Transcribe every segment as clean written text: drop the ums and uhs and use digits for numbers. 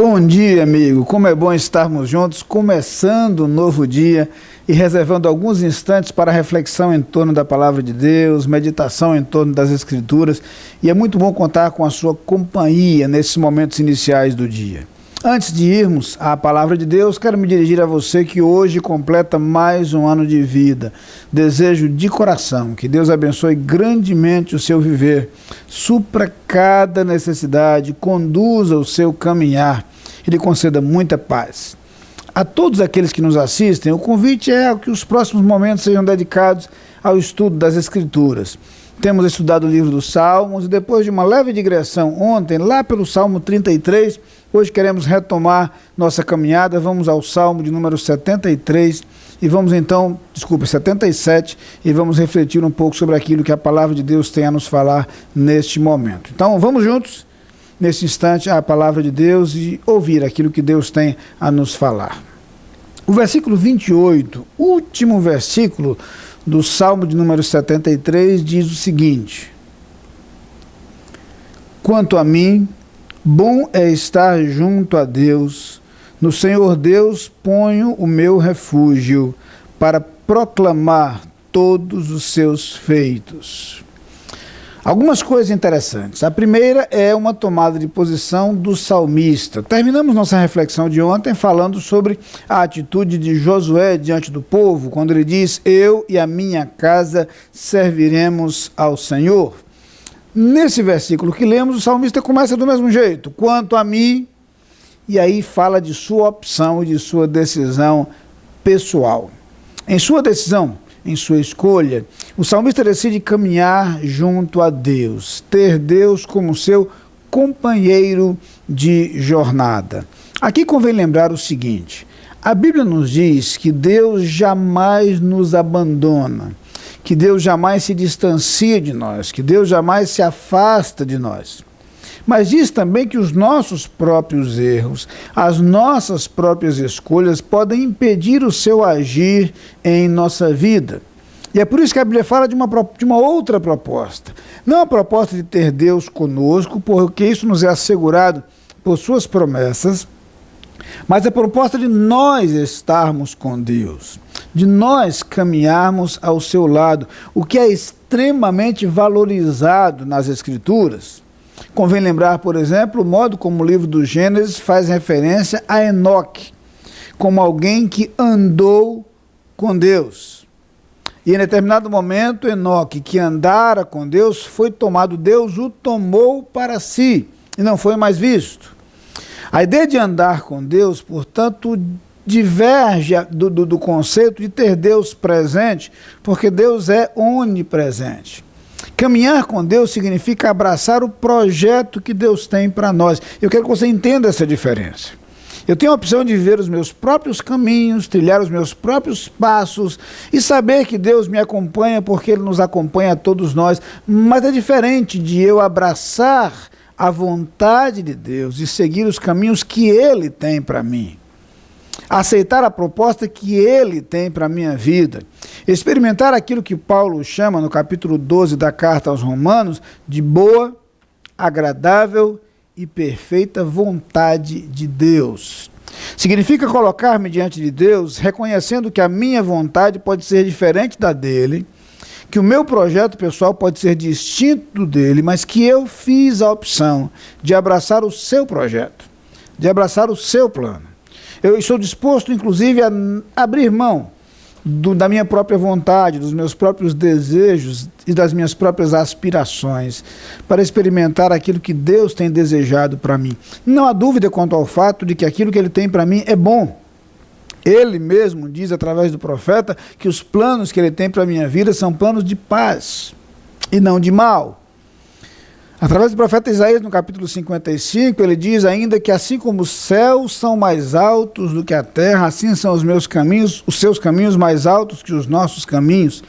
Bom dia, amigo. Como é bom estarmos juntos, começando um novo dia e reservando alguns instantes para reflexão em torno da Palavra de Deus, meditação em torno das Escrituras. E é muito bom contar com a sua companhia nesses momentos iniciais do dia. Antes de irmos à Palavra de Deus, quero me dirigir a você que hoje completa mais um ano de vida. Desejo de coração que Deus abençoe grandemente o seu viver, supra cada necessidade, conduza o seu caminhar e lhe conceda muita paz. A todos aqueles que nos assistem, o convite é que os próximos momentos sejam dedicados ao estudo das Escrituras. Temos estudado o livro dos Salmos e depois de uma leve digressão ontem, lá pelo Salmo 33, hoje queremos retomar nossa caminhada, vamos ao Salmo de número 73 e vamos então, 77, e vamos refletir um pouco sobre aquilo que a Palavra de Deus tem a nos falar neste momento. Então vamos juntos, nesse instante, à Palavra de Deus e ouvir aquilo que Deus tem a nos falar. O versículo 28, último versículo do Salmo de número 73, diz o seguinte: quanto a mim, bom é estar junto a Deus, no Senhor Deus ponho o meu refúgio, para proclamar todos os seus feitos. Algumas coisas interessantes. A primeira é uma tomada de posição do salmista. Terminamos nossa reflexão de ontem falando sobre a atitude de Josué diante do povo, quando ele diz: eu e a minha casa serviremos ao Senhor. Nesse versículo que lemos, o salmista começa do mesmo jeito: quanto a mim, e aí fala de sua opção e de sua decisão pessoal. Em sua decisão, em sua escolha, o salmista decide caminhar junto a Deus, ter Deus como seu companheiro de jornada. Aqui convém lembrar o seguinte: a Bíblia nos diz que Deus jamais nos abandona, que Deus jamais se distancia de nós, que Deus jamais se afasta de nós. Mas diz também que os nossos próprios erros, as nossas próprias escolhas podem impedir o seu agir em nossa vida. E é por isso que a Bíblia fala de uma outra proposta. Não a proposta de ter Deus conosco, porque isso nos é assegurado por suas promessas, mas a proposta de nós estarmos com Deus, de nós caminharmos ao seu lado, o que é extremamente valorizado nas Escrituras. Convém lembrar, por exemplo, o modo como o livro do Gênesis faz referência a Enoque, como alguém que andou com Deus. E em determinado momento, Enoque, que andara com Deus, foi tomado, Deus o tomou para si e não foi mais visto. A ideia de andar com Deus, portanto, diverge do conceito de ter Deus presente, porque Deus é onipresente. Caminhar com Deus significa abraçar o projeto que Deus tem para nós. Eu quero que você entenda essa diferença. Eu tenho a opção de viver os meus próprios caminhos, trilhar os meus próprios passos e saber que Deus me acompanha porque Ele nos acompanha a todos nós. Mas é diferente de eu abraçar a vontade de Deus e seguir os caminhos que Ele tem para mim. Aceitar a proposta que Ele tem para a minha vida. Experimentar aquilo que Paulo chama no capítulo 12 da carta aos Romanos de boa, agradável e perfeita vontade de Deus. Significa colocar-me diante de Deus reconhecendo que a minha vontade pode ser diferente da dele, que o meu projeto pessoal pode ser distinto do dele, mas que eu fiz a opção de abraçar o seu projeto, de abraçar o seu plano. Eu estou disposto, inclusive, a abrir mão da minha própria vontade, dos meus próprios desejos e das minhas próprias aspirações para experimentar aquilo que Deus tem desejado para mim. Não há dúvida quanto ao fato de que aquilo que Ele tem para mim é bom. Ele mesmo diz através do profeta que os planos que Ele tem para a minha vida são planos de paz e não de mal. Através do profeta Isaías, no capítulo 55, ele diz ainda que assim como os céus são mais altos do que a terra, assim são os meus caminhos, os seus caminhos mais altos que os nossos caminhos,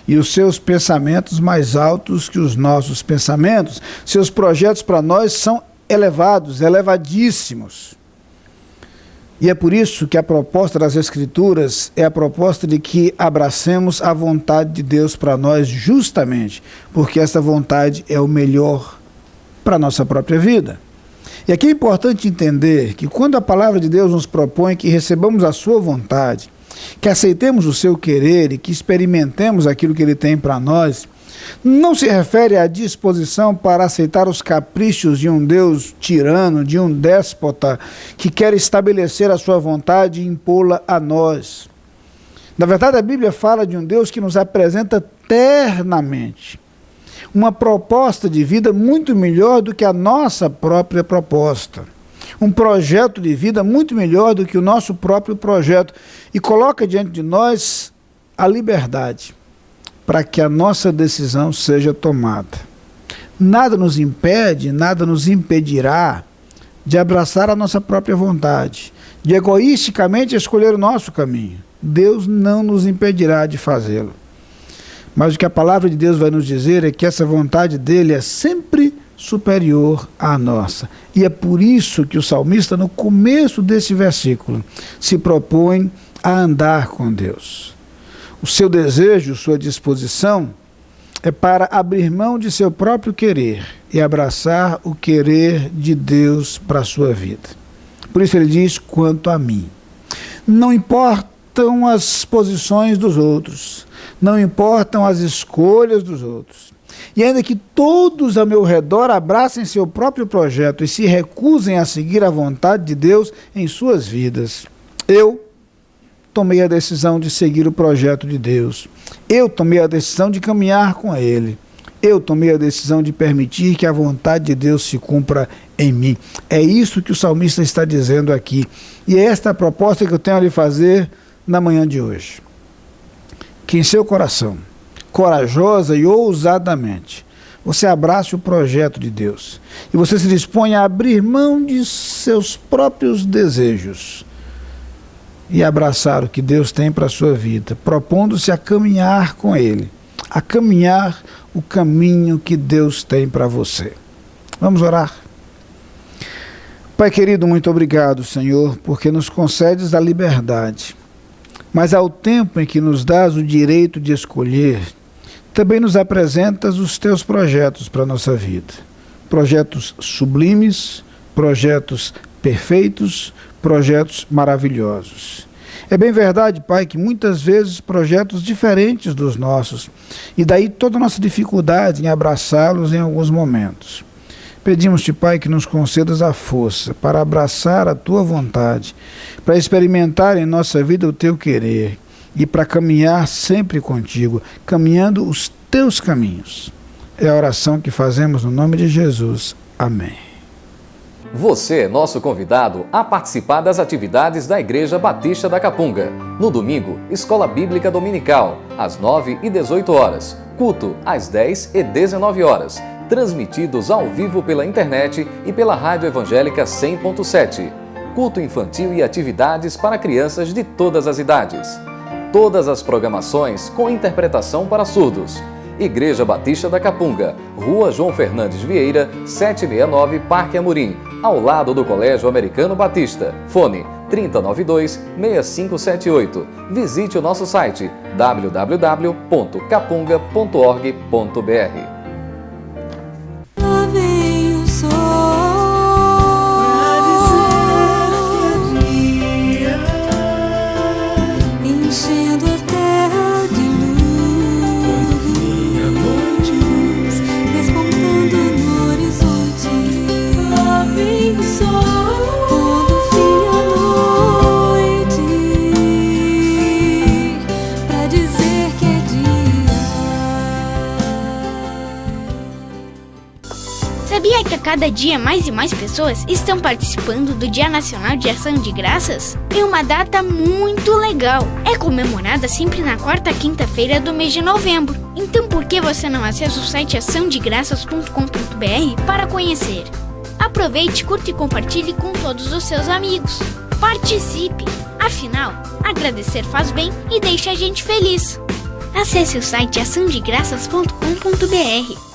e os seus pensamentos mais altos que os nossos pensamentos. Seus projetos para nós são elevados, elevadíssimos. E é por isso que a proposta das Escrituras é a proposta de que abracemos a vontade de Deus para nós, justamente porque essa vontade é o melhor para a nossa própria vida. E aqui é importante entender que quando a palavra de Deus nos propõe que recebamos a sua vontade, que aceitemos o seu querer e que experimentemos aquilo que ele tem para nós, não se refere à disposição para aceitar os caprichos de um Deus tirano, de um déspota, que quer estabelecer a sua vontade e impô-la a nós. Na verdade, a Bíblia fala de um Deus que nos apresenta ternamente uma proposta de vida muito melhor do que a nossa própria proposta. Um projeto de vida muito melhor do que o nosso próprio projeto. E coloca diante de nós a liberdade para que a nossa decisão seja tomada. Nada nos impede, nada nos impedirá de abraçar a nossa própria vontade, de egoisticamente escolher o nosso caminho. Deus não nos impedirá de fazê-lo. Mas o que a palavra de Deus vai nos dizer é que essa vontade dele é sempre superior à nossa. E é por isso que o salmista, no começo desse versículo, se propõe a andar com Deus. O seu desejo, sua disposição, é para abrir mão de seu próprio querer e abraçar o querer de Deus para a sua vida. Por isso ele diz, quanto a mim. Não importam as posições dos outros, não importam as escolhas dos outros. E ainda que todos ao meu redor abracem seu próprio projeto e se recusem a seguir a vontade de Deus em suas vidas, eu tomei a decisão de seguir o projeto de Deus. Eu tomei a decisão de caminhar com Ele. Eu tomei a decisão de permitir que a vontade de Deus se cumpra em mim. É isso que o salmista está dizendo aqui. E é esta a proposta que eu tenho a lhe fazer na manhã de hoje. Que em seu coração, corajosa e ousadamente, você abrace o projeto de Deus. E você se dispõe a abrir mão de seus próprios desejos e abraçar o que Deus tem para a sua vida, propondo-se a caminhar com Ele, a caminhar o caminho que Deus tem para você. Vamos orar? Pai querido, muito obrigado, Senhor, porque nos concedes a liberdade, mas ao tempo em que nos dás o direito de escolher, também nos apresentas os teus projetos para a nossa vida. Projetos sublimes, projetos perfeitos, projetos maravilhosos. É bem verdade, Pai, que muitas vezes projetos diferentes dos nossos, e daí toda a nossa dificuldade em abraçá-los em alguns momentos. Pedimos-te, Pai, que nos concedas a força para abraçar a Tua vontade, para experimentar em nossa vida o Teu querer e para caminhar sempre contigo, caminhando os Teus caminhos. É a oração que fazemos no nome de Jesus. Amém. Você é nosso convidado a participar das atividades da Igreja Batista da Capunga. No domingo, Escola Bíblica Dominical, às 9 e 18 horas. Culto, às 10 e 19 horas. Transmitidos ao vivo pela internet e pela Rádio Evangélica 100.7. Culto infantil e atividades para crianças de todas as idades. Todas as programações com interpretação para surdos. Igreja Batista da Capunga, Rua João Fernandes Vieira, 769, Parque Amorim, ao lado do Colégio Americano Batista. Fone 3092-6578. Visite o nosso site www.capunga.org.br. Sabia que a cada dia mais e mais pessoas estão participando do Dia Nacional de Ação de Graças? É uma data muito legal. É comemorada sempre na quarta quinta-feira do mês de novembro. Então por que você não acessa o site açãodegraças.com.br para conhecer? Aproveite, curta e compartilhe com todos os seus amigos. Participe! Afinal, agradecer faz bem e deixa a gente feliz. Acesse o site açãodegraças.com.br.